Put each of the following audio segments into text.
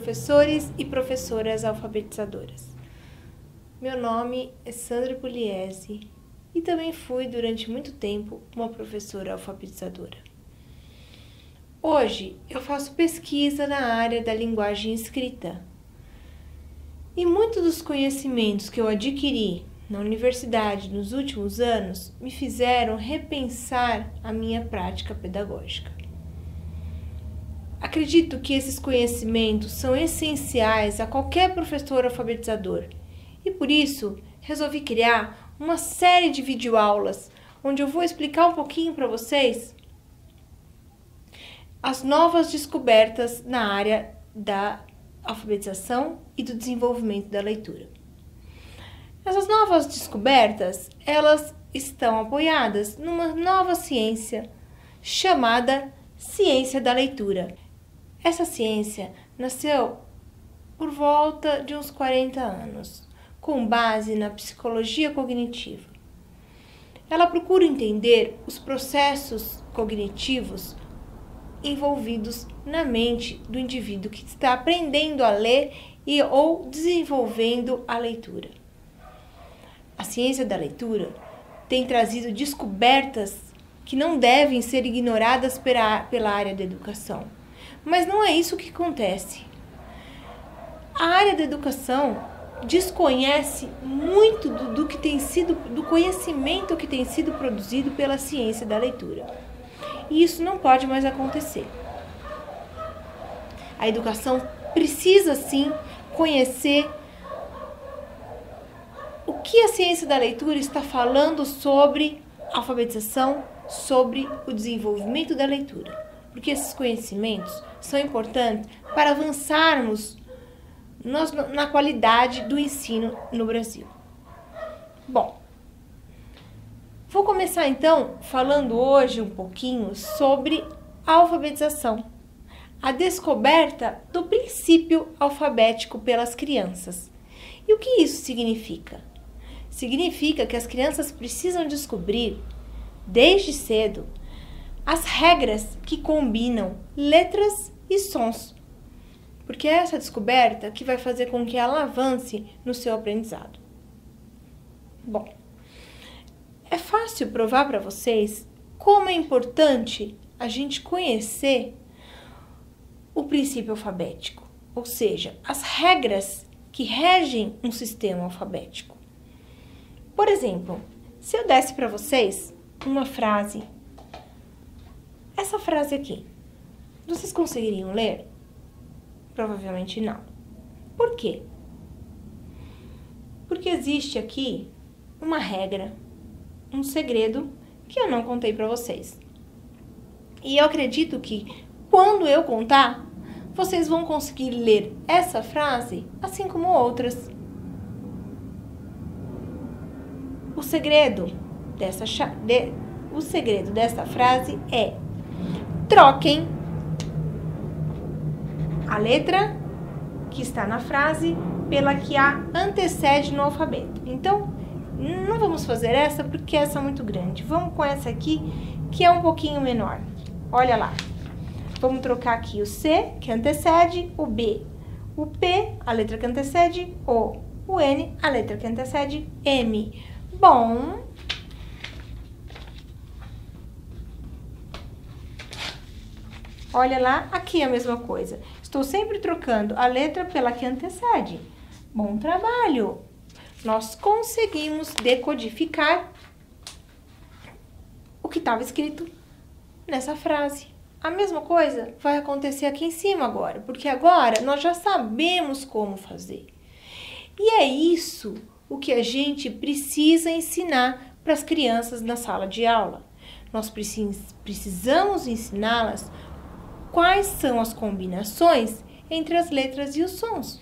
professores e professoras alfabetizadoras. Meu nome é Sandra Pugliese e também fui durante muito tempo uma professora alfabetizadora. Hoje eu faço pesquisa na área da linguagem escrita e muitos dos conhecimentos que eu adquiri na universidade nos últimos anos me fizeram repensar a minha prática pedagógica. Acredito que esses conhecimentos são essenciais a qualquer professor alfabetizador e por isso resolvi criar uma série de videoaulas onde eu vou explicar um pouquinho para vocês as novas descobertas na área da alfabetização e do desenvolvimento da leitura. Essas novas descobertas, elas estão apoiadas numa nova ciência chamada ciência da leitura. Essa ciência nasceu por volta de uns 40 anos, com base na psicologia cognitiva. Ela procura entender os processos cognitivos envolvidos na mente do indivíduo que está aprendendo a ler ou desenvolvendo a leitura. A ciência da leitura tem trazido descobertas que não devem ser ignoradas pela área da educação. Mas não é isso que acontece. A área da educação desconhece muito do conhecimento que tem sido produzido pela ciência da leitura. E isso não pode mais acontecer. A educação precisa, sim, conhecer o que a ciência da leitura está falando sobre a alfabetização, sobre o desenvolvimento da leitura. Porque esses conhecimentos são importantes para avançarmos na qualidade do ensino no Brasil. Bom, vou começar então falando hoje um pouquinho sobre a alfabetização, a descoberta do princípio alfabético pelas crianças. E o que isso significa? Significa que as crianças precisam descobrir, desde cedo, as regras que combinam letras e sons, porque é essa descoberta que vai fazer com que ela avance no seu aprendizado. Bom, é fácil provar para vocês como é importante a gente conhecer o princípio alfabético, ou seja, as regras que regem um sistema alfabético. Por exemplo, se eu desse para vocês uma frase, essa frase aqui, vocês conseguiriam ler? Provavelmente não. Por quê? Porque existe aqui uma regra, um segredo que eu não contei para vocês. E eu acredito que quando eu contar, vocês vão conseguir ler essa frase assim como outras. O segredo dessa frase é: troquem a letra que está na frase pela que a antecede no alfabeto. Então, não vamos fazer essa porque essa é muito grande. Vamos com essa aqui, que é um pouquinho menor. Olha lá. Vamos trocar aqui o C, que antecede o B. O P, a letra que antecede O. O N, a letra que antecede M. Bom, olha lá, aqui é a mesma coisa. Estou sempre trocando a letra pela que antecede. Bom trabalho! Nós conseguimos decodificar o que estava escrito nessa frase. A mesma coisa vai acontecer aqui em cima agora, porque agora nós já sabemos como fazer. E é isso o que a gente precisa ensinar para as crianças na sala de aula. Nós precisamos ensiná-las quais são as combinações entre as letras e os sons.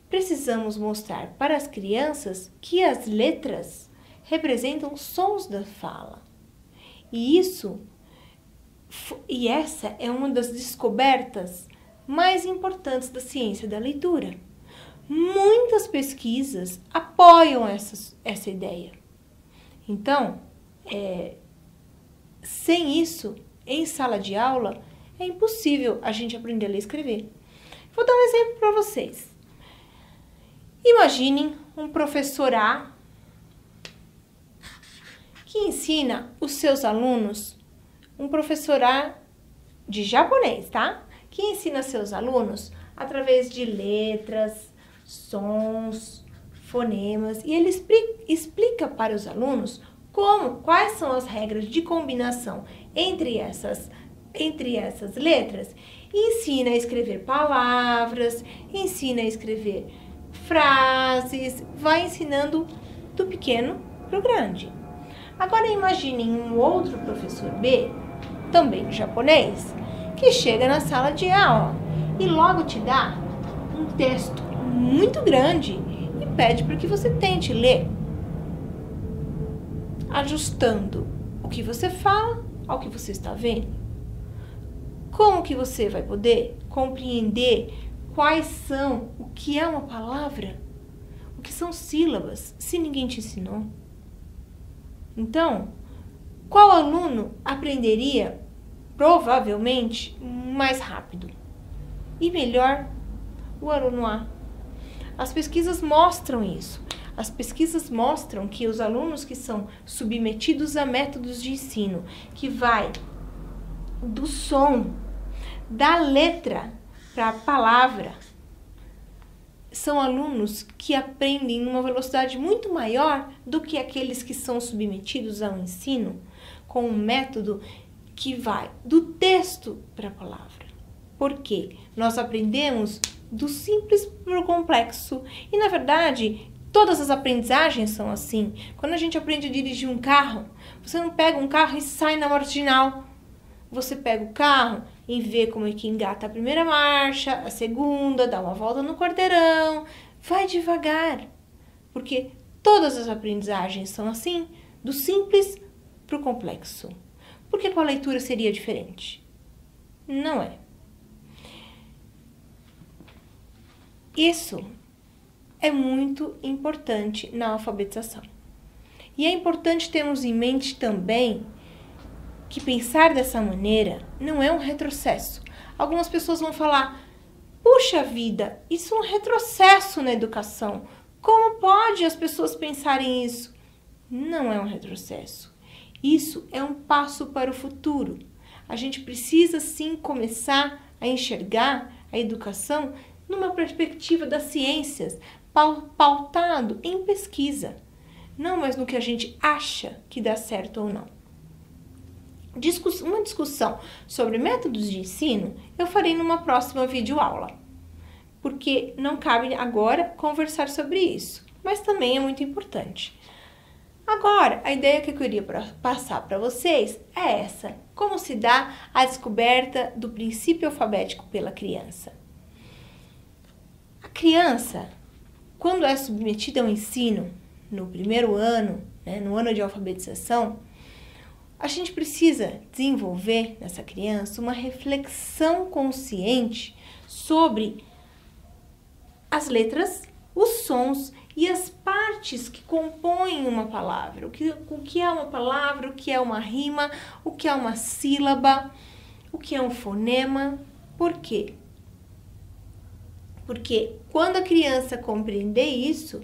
Precisamos mostrar para as crianças que as letras representam os sons da fala. E essa é uma das descobertas mais importantes da ciência da leitura. Muitas pesquisas apoiam essa ideia. Então, sem isso, em sala de aula, é impossível a gente aprender a ler e escrever. Vou dar um exemplo para vocês. Imaginem um professor A que ensina os seus alunos, um professor A de japonês, tá? Que ensina seus alunos através de letras, sons, fonemas, e ele explica para os alunos quais são as regras de combinação entre essas letras, e ensina a escrever palavras, ensina a escrever frases, vai ensinando do pequeno para o grande. Agora imaginem um outro professor B, também japonês, que chega na sala de aula e logo te dá um texto muito grande e pede para que você tente ler, ajustando o que você fala ao que você está vendo. Como que você vai poder compreender quais são, o que é uma palavra, o que são sílabas, se ninguém te ensinou? Então, qual aluno aprenderia provavelmente mais rápido? E melhor, o aluno A. As pesquisas mostram isso. As pesquisas mostram que os alunos que são submetidos a métodos de ensino, que vai do som, da letra para a palavra, são alunos que aprendem numa velocidade muito maior do que aqueles que são submetidos ao ensino com um método que vai do texto para a palavra. Por quê? Nós aprendemos do simples para o complexo. E, na verdade, todas as aprendizagens são assim. Quando a gente aprende a dirigir um carro, você não pega um carro e sai na marginal. Você pega o carro e vê como é que engata a primeira marcha, a segunda, dá uma volta no quarteirão, vai devagar. Porque todas as aprendizagens são assim, do simples para o complexo. Por que com a leitura seria diferente? Não é. Isso é muito importante na alfabetização. E é importante termos em mente também que pensar dessa maneira não é um retrocesso. Algumas pessoas vão falar, puxa vida, isso é um retrocesso na educação. Como pode as pessoas pensarem isso? Não é um retrocesso. Isso é um passo para o futuro. A gente precisa sim começar a enxergar a educação numa perspectiva das ciências, pautado em pesquisa, não mais no que a gente acha que dá certo ou não. Uma discussão sobre métodos de ensino eu farei numa próxima videoaula, porque não cabe agora conversar sobre isso, mas também é muito importante. Agora, a ideia que eu queria passar para vocês é essa: como se dá a descoberta do princípio alfabético pela criança. A criança, quando é submetida ao ensino, no primeiro ano, no ano de alfabetização, a gente precisa desenvolver nessa criança uma reflexão consciente sobre as letras, os sons e as partes que compõem uma palavra. O que é uma palavra, o que é uma rima, o que é uma sílaba, o que é um fonema. Por quê? Porque quando a criança compreender isso,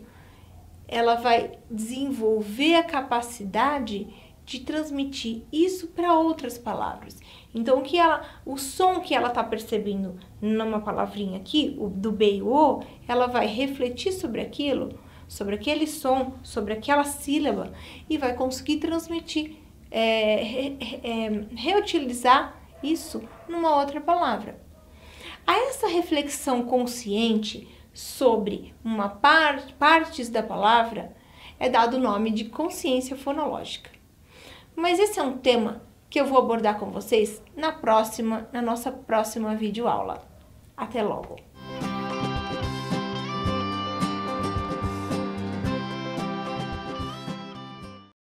ela vai desenvolver a capacidade de transmitir isso para outras palavras. Então, o som que ela está percebendo numa palavrinha aqui, o do B e o O, ela vai refletir sobre aquilo, sobre aquele som, sobre aquela sílaba e vai conseguir transmitir, reutilizar isso numa outra palavra. A essa reflexão consciente sobre partes da palavra é dado o nome de consciência fonológica. Mas esse é um tema que eu vou abordar com vocês na nossa próxima videoaula. Até logo!